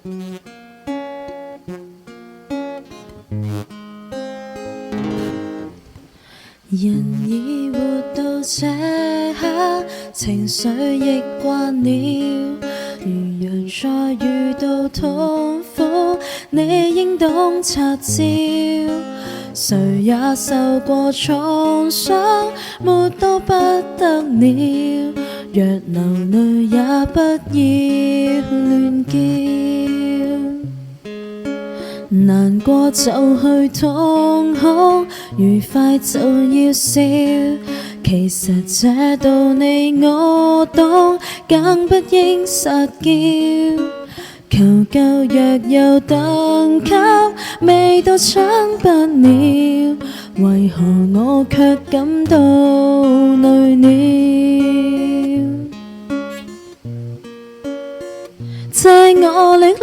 人已活到這刻，情緒亦慣了。如若再遇到痛苦，你應懂察照。誰也受過創傷，沒到不得了。若流淚也不要亂叫。難過就去痛哭，愉快就要笑。其實這道理我懂，更不應撒嬌。求救若有等級，未到搶不了，為何我卻感到累了？借我力量。